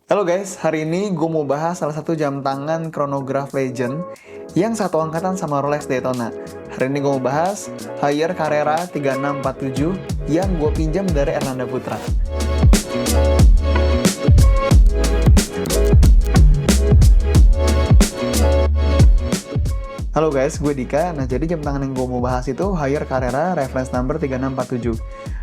Halo guys, hari ini gue mau bahas salah satu jam tangan chronograph legend yang satu angkatan sama Rolex Daytona. Hari ini gue mau bahas Haier Carrera 3647 yang gue pinjam dari Erlanda Putra. Halo guys, gue Dika. Nah, jadi jam tangan yang gue mau bahas itu Haier Carrera reference number 3647.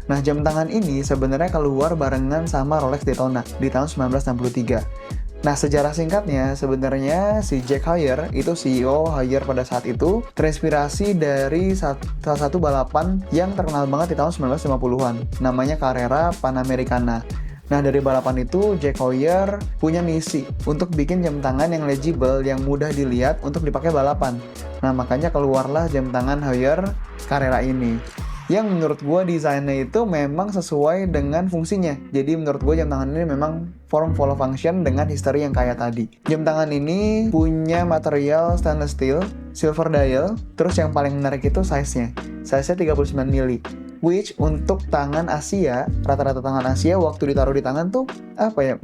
Nah, jam tangan ini sebenarnya keluar barengan sama Rolex Daytona di tahun 1963. Nah, sejarah singkatnya, sebenarnya si Jack Haier, itu CEO Haier pada saat itu, terinspirasi dari salah satu balapan yang terkenal banget di tahun 1950-an, namanya Carrera Panamericana. Nah, dari balapan itu, Jack Haier punya misi untuk bikin jam tangan yang legible, yang mudah dilihat untuk dipakai balapan. Nah, makanya keluarlah jam tangan Haier Carrera ini. Yang menurut gue desainnya itu memang sesuai dengan fungsinya. Jadi menurut gue jam tangan ini memang form follow function dengan history yang kayak tadi. Jam tangan ini punya material stainless steel, silver dial, terus yang paling menarik itu size-nya. Size-nya 39 mili. Which untuk tangan Asia, rata-rata tangan Asia waktu ditaruh di tangan tuh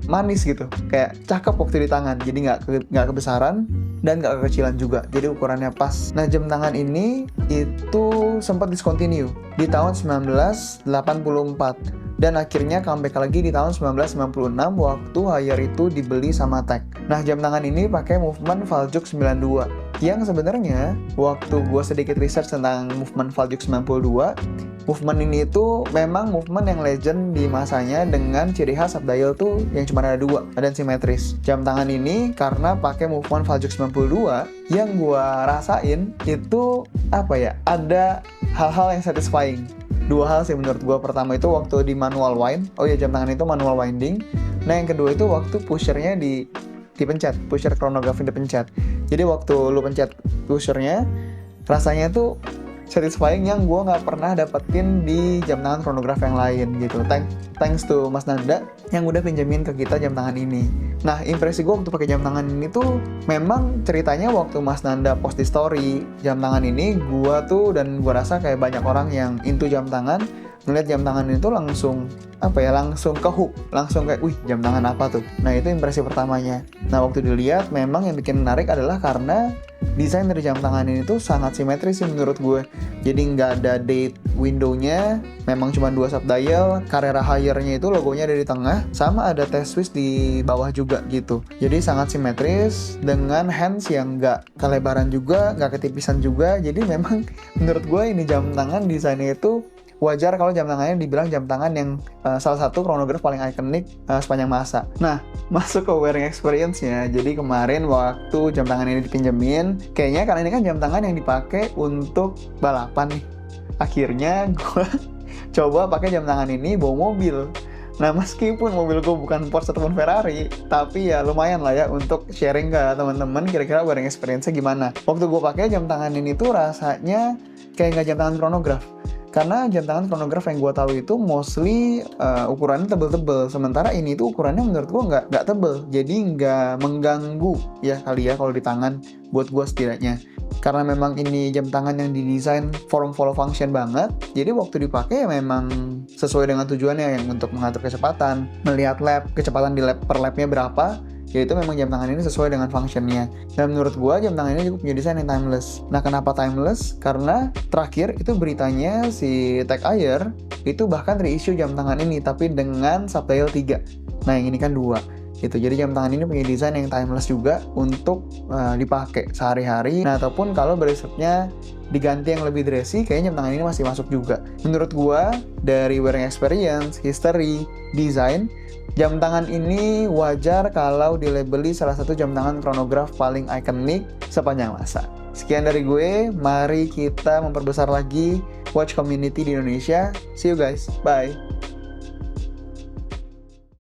manis gitu, kayak cakep waktu di tangan. Jadi nggak kebesaran dan nggak kekecilan juga. Jadi ukurannya pas. Nah, jam tangan ini itu sempat discontinue di tahun 1984 dan akhirnya comeback lagi di tahun 1996 waktu Haier itu dibeli sama Tag. Nah, jam tangan ini pakai movement Valjoux 92 yang sebenarnya waktu gue sedikit research tentang movement Valjoux 92, movement ini itu memang movement yang legend di masanya dengan ciri khas subdial tuh yang cuma ada dua dan simetris. Jam tangan ini karena pakai movement Valjoux 92 yang gue rasain itu ada hal-hal yang satisfying. Dua hal sih menurut gue. Pertama itu waktu di manual wind. Oh ya, jam tangan itu manual winding. Nah, yang kedua itu waktu pushernya dipencet, pusher chronograph dipencet. Jadi waktu lu pencet pushernya, rasanya tuh satisfying yang gue nggak pernah dapetin di jam tangan chronograph yang lain gitu. Thanks to Mas Nanda yang udah pinjemin ke kita jam tangan ini. Nah, impresi gue waktu pakai jam tangan ini tuh memang ceritanya waktu Mas Nanda post di story jam tangan ini, gue tuh dan gue rasa kayak banyak orang yang into jam tangan ngeliat jam tangan itu langsung ke hook, langsung kayak wih, jam tangan apa tuh. Nah, itu impresi pertamanya. Nah, waktu dilihat memang yang bikin menarik adalah karena desain dari jam tangan ini tuh sangat simetris sih menurut gue. Jadi nggak ada date window-nya, memang cuma dua subdial. Carrera Haier-nya itu logonya ada di tengah, sama ada test switch di bawah juga gitu. Jadi sangat simetris dengan hands yang nggak kelebaran juga, nggak ketipisan juga. Jadi memang menurut gue ini jam tangan desainnya itu wajar kalau jam tangannya dibilang jam tangan yang salah satu chronograph paling ikonik sepanjang masa. Nah, masuk ke wearing experience-nya. Jadi kemarin waktu jam tangan ini dipinjemin, kayaknya karena ini kan jam tangan yang dipakai untuk balapan nih. Akhirnya gue coba pakai jam tangan ini bawa mobil. Nah, meskipun mobil gue bukan Porsche ataupun Ferrari, tapi ya lumayan lah ya untuk sharing ke teman-teman kira-kira wearing experience-nya gimana. Waktu gue pakai jam tangan ini tuh rasanya kayak nggak jam tangan chronograph. Karena jam tangan chronograph yang gue tahu itu mostly ukurannya tebel-tebel. Sementara ini tuh ukurannya menurut gue nggak tebel. Jadi nggak mengganggu ya kali ya kalau di tangan buat gue setidaknya. Karena memang ini jam tangan yang didesain form follow function banget. Jadi waktu dipakai ya memang sesuai dengan tujuannya, yang untuk mengatur kecepatan, melihat lap, kecepatan di lap per lapnya berapa. Yaitu memang jam tangan ini sesuai dengan functionnya. Dan menurut gue jam tangan ini juga punya desain yang timeless. Nah, kenapa timeless? Karena terakhir itu beritanya si Tag Haier itu bahkan reissue jam tangan ini tapi dengan subdial 3. Nah, yang ini kan 2 gitu. Jadi jam tangan ini punya desain yang timeless juga untuk dipakai sehari-hari. Nah, ataupun kalau berikutnya diganti yang lebih dressy, kayaknya jam tangan ini masih masuk juga. Menurut gue dari wearing experience, history, design, jam tangan ini wajar kalau dilabeli salah satu jam tangan chronograph paling ikonik sepanjang masa. Sekian dari gue, mari kita memperbesar lagi watch community di Indonesia. See you guys, bye!